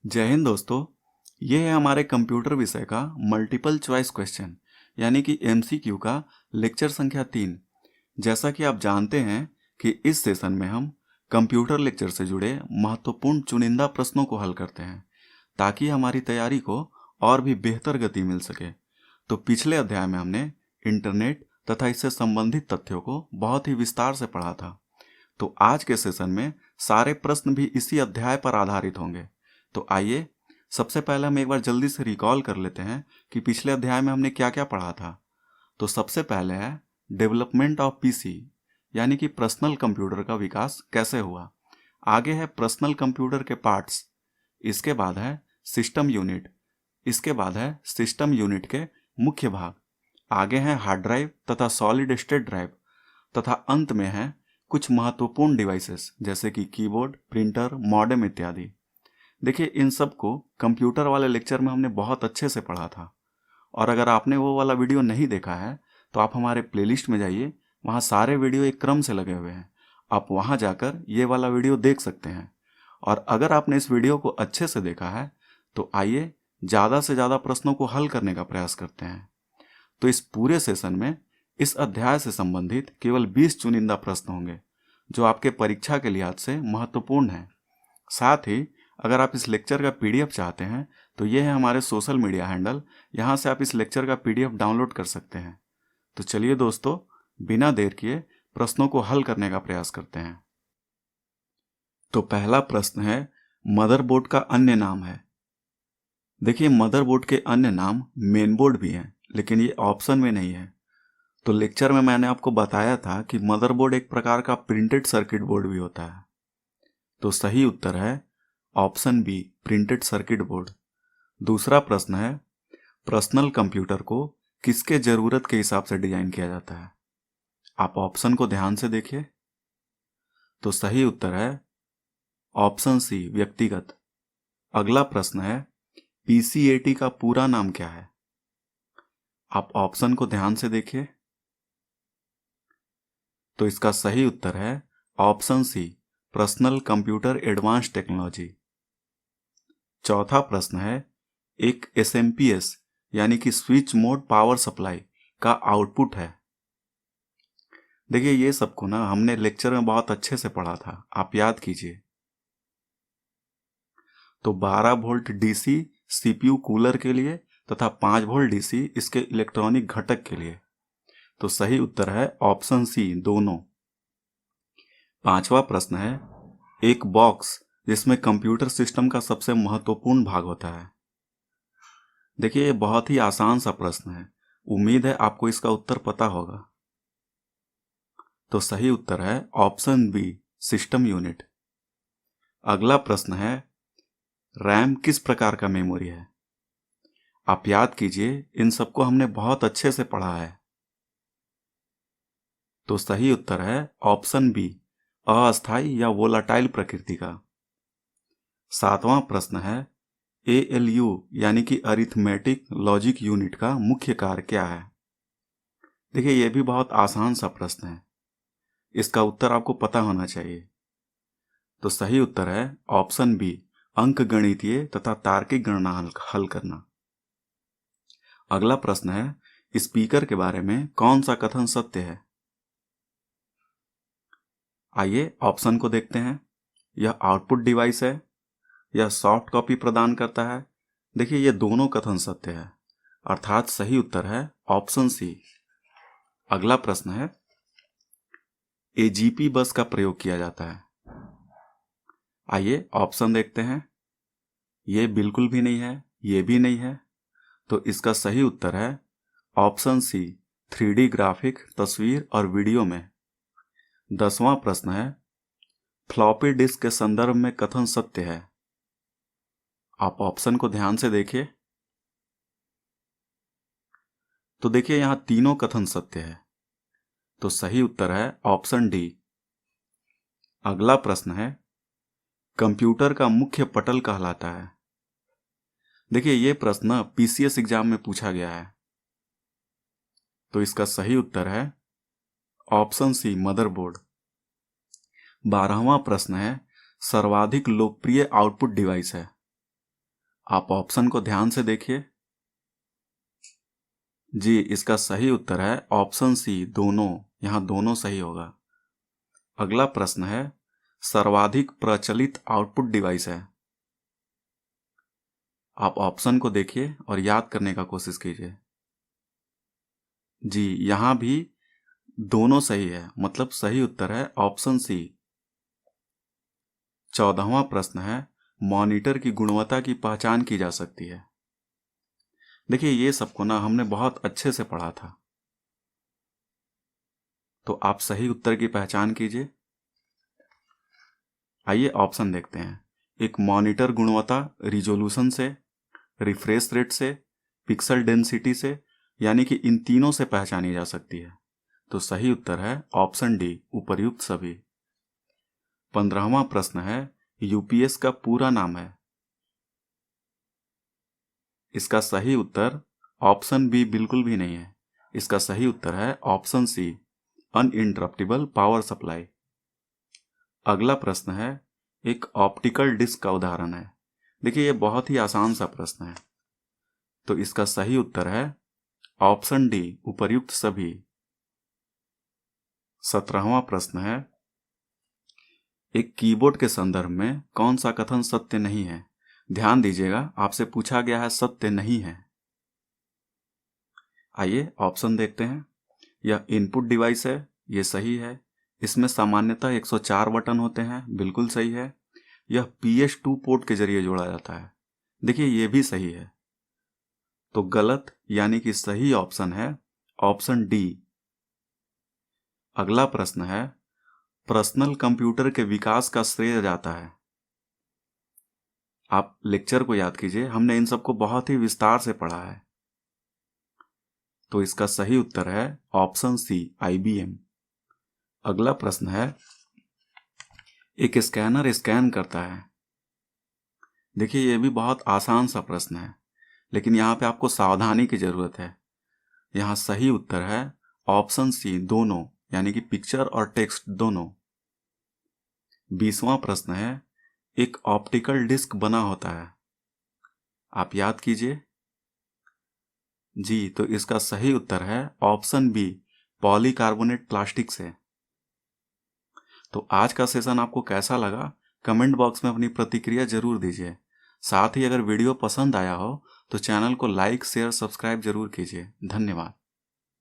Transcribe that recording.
जय हिंद दोस्तों। ये है हमारे कंप्यूटर विषय का मल्टीपल चॉइस क्वेश्चन यानी कि एमसीक्यू का लेक्चर संख्या 3। जैसा कि आप जानते हैं कि इस सेशन में हम कंप्यूटर लेक्चर से जुड़े महत्वपूर्ण चुनिंदा प्रश्नों को हल करते हैं ताकि हमारी तैयारी को और भी बेहतर गति मिल सके। तो पिछले अध्याय में हमने इंटरनेट तथा इससे संबंधित तथ्यों को बहुत ही विस्तार से पढ़ा था। तो आज के सेशन में सारे प्रश्न भी इसी अध्याय पर आधारित होंगे। तो आइए सबसे पहले हम एक बार जल्दी से रिकॉल कर लेते हैं कि पिछले अध्याय में हमने क्या क्या पढ़ा था। तो सबसे पहले है डेवलपमेंट ऑफ पीसी यानी कि पर्सनल कंप्यूटर का विकास कैसे हुआ। आगे है पर्सनल कंप्यूटर के पार्ट्स। इसके बाद है सिस्टम यूनिट। इसके बाद है सिस्टम यूनिट के मुख्य भाग। आगे है हार्ड ड्राइव तथा सॉलिड स्टेट ड्राइव तथा अंत में है कुछ महत्वपूर्ण डिवाइसेस जैसे कि कीबोर्ड, प्रिंटर, मॉडेम इत्यादि। देखिए, इन सब को कंप्यूटर वाले लेक्चर में हमने बहुत अच्छे से पढ़ा था और अगर आपने वो वाला वीडियो नहीं देखा है तो आप हमारे प्लेलिस्ट में जाइए, वहाँ सारे वीडियो एक क्रम से लगे हुए हैं। आप वहाँ जाकर ये वाला वीडियो देख सकते हैं। और अगर आपने इस वीडियो को अच्छे से देखा है तो आइए ज़्यादा से ज़्यादा प्रश्नों को हल करने का प्रयास करते हैं। तो इस पूरे सेशन में इस अध्याय से संबंधित केवल 20 चुनिंदा प्रश्न होंगे जो आपके परीक्षा के लिहाज से महत्वपूर्ण हैं। साथ ही अगर आप इस लेक्चर का पीडीएफ चाहते हैं तो ये है हमारे सोशल मीडिया हैंडल, यहाँ से आप इस लेक्चर का पीडीएफ डाउनलोड कर सकते हैं। तो चलिए दोस्तों, बिना देर किए प्रश्नों को हल करने का प्रयास करते हैं। तो पहला प्रश्न है, मदरबोर्ड का अन्य नाम है। देखिए, मदरबोर्ड के अन्य नाम मेनबोर्ड भी हैं, लेकिन ये ऑप्शन में नहीं है। तो लेक्चर में मैंने आपको बताया था कि मदरबोर्ड एक प्रकार का प्रिंटेड सर्किट बोर्ड भी होता है। तो सही उत्तर है option B, printed circuit board. दूसरा प्रश्न है, पर्सनल कंप्यूटर को किसके जरूरत के हिसाब से डिजाइन किया जाता है। आप ऑप्शन को ध्यान से देखिए। तो सही उत्तर है ऑप्शन सी, व्यक्तिगत। अगला प्रश्न है, पीसीएटी का पूरा नाम क्या है। आप ऑप्शन को ध्यान से देखिए। तो इसका सही उत्तर है option C, personal computer advance technology. चौथा प्रश्न है, एक एसएमपीएस यानी कि स्विच मोड पावर सप्लाई का आउटपुट है। देखिए, ये सबको ना हमने लेक्चर में बहुत अच्छे से पढ़ा था, आप याद कीजिए। तो 12 वोल्ट डीसी सीपीयू कूलर के लिए तथा 5 वोल्ट डीसी इसके इलेक्ट्रॉनिक घटक के लिए। तो सही उत्तर है ऑप्शन सी, दोनों। पांचवा प्रश्न है, एक बॉक्स जिसमें कंप्यूटर सिस्टम का सबसे महत्वपूर्ण भाग होता है। देखिए, ये बहुत ही आसान सा प्रश्न है, उम्मीद है आपको इसका उत्तर पता होगा। तो सही उत्तर है ऑप्शन बी, सिस्टम यूनिट। अगला प्रश्न है, रैम किस प्रकार का मेमोरी है। आप याद कीजिए, इन सबको हमने बहुत अच्छे से पढ़ा है। तो सही उत्तर है ऑप्शन बी, अस्थायी या वोलाटाइल प्रकृति का। सातवां प्रश्न है, एएलयू यानी कि अरिथमेटिक लॉजिक यूनिट का मुख्य कार्य क्या है। देखिए, यह भी बहुत आसान सा प्रश्न है, इसका उत्तर आपको पता होना चाहिए। तो सही उत्तर है ऑप्शन बी, अंक गणितीय तथा तार्किक गणना हल करना। अगला प्रश्न है, स्पीकर के बारे में कौन सा कथन सत्य है। आइए ऑप्शन को देखते हैं। यह आउटपुट डिवाइस है, यह सॉफ्ट कॉपी प्रदान करता है। देखिए, ये दोनों कथन सत्य है, अर्थात सही उत्तर है ऑप्शन सी। अगला प्रश्न है, एजीपी बस का प्रयोग किया जाता है। आइए ऑप्शन देखते हैं। ये बिल्कुल भी नहीं है, ये भी नहीं है। तो इसका सही उत्तर है ऑप्शन सी, 3D ग्राफिक, तस्वीर और वीडियो में। 10वां प्रश्न है, फ्लॉपी डिस्क के संदर्भ में कथन सत्य है। आप ऑप्शन को ध्यान से देखिए। तो देखिए, यहां तीनों कथन सत्य है। तो सही उत्तर है ऑप्शन डी। अगला प्रश्न है, कंप्यूटर का मुख्य पटल कहलाता है। देखिए, यह प्रश्न पीसीएस एग्जाम में पूछा गया है। तो इसका सही उत्तर है ऑप्शन सी, मदरबोर्ड। 12वां प्रश्न है, सर्वाधिक लोकप्रिय आउटपुट डिवाइस है। आप ऑप्शन को ध्यान से देखिए। जी, इसका सही उत्तर है ऑप्शन सी, दोनों। यहां दोनों सही होगा। अगला प्रश्न है, सर्वाधिक प्रचलित आउटपुट डिवाइस है। आप ऑप्शन को देखिए और याद करने का कोशिश कीजिए। जी, यहां भी दोनों सही है, मतलब सही उत्तर है ऑप्शन सी। 14वां प्रश्न है, मॉनिटर की गुणवत्ता की पहचान की जा सकती है। देखिए, ये सबको ना हमने बहुत अच्छे से पढ़ा था, तो आप सही उत्तर की पहचान कीजिए। आइए ऑप्शन देखते हैं। एक मॉनिटर गुणवत्ता रिजोल्यूशन से, रिफ्रेश रेट से, पिक्सल डेंसिटी से, यानी कि इन तीनों से पहचानी जा सकती है। तो सही उत्तर है ऑप्शन डी, उपर्युक्त सभी। 15वां प्रश्न है, यूपीएस का पूरा नाम है। इसका सही उत्तर ऑप्शन बी बिल्कुल भी नहीं है। इसका सही उत्तर है option C, uninterruptible power supply. अगला प्रश्न है, एक ऑप्टिकल डिस्क का उदाहरण है। देखिए, यह बहुत ही आसान सा प्रश्न है, तो इसका सही उत्तर है ऑप्शन डी, उपर्युक्त सभी। 17वां प्रश्न है, एक कीबोर्ड के संदर्भ में कौन सा कथन सत्य नहीं है। ध्यान दीजिएगा, आपसे पूछा गया है सत्य नहीं है। आइए ऑप्शन देखते हैं। यह इनपुट डिवाइस है, यह सही है। इसमें सामान्यतः 104 बटन होते हैं, बिल्कुल सही है। यह PS2 पोर्ट के जरिए जोड़ा जाता है, देखिए यह भी सही है। तो गलत यानी कि सही ऑप्शन है ऑप्शन डी। अगला प्रश्न है, पर्सनल कंप्यूटर के विकास का श्रेय जाता है। आप लेक्चर को याद कीजिए, हमने इन सबको बहुत ही विस्तार से पढ़ा है। तो इसका सही उत्तर है ऑप्शन सी, IBM। अगला प्रश्न है, एक स्कैनर स्कैन करता है। देखिए, यह भी बहुत आसान सा प्रश्न है, लेकिन यहाँ पे आपको सावधानी की जरूरत है। यहाँ सही उत्तर है ऑप्शन सी, दोनों, यानी कि पिक्चर और टेक्स्ट दोनों। 20वां प्रश्न है, एक ऑप्टिकल डिस्क बना होता है। आप याद कीजिए। जी, तो इसका सही उत्तर है ऑप्शन बी, पॉलीकार्बोनेट प्लास्टिक से। तो आज का सेशन आपको कैसा लगा, कमेंट बॉक्स में अपनी प्रतिक्रिया जरूर दीजिए। साथ ही अगर वीडियो पसंद आया हो तो चैनल को लाइक, शेयर, सब्सक्राइब जरूर कीजिए। धन्यवाद।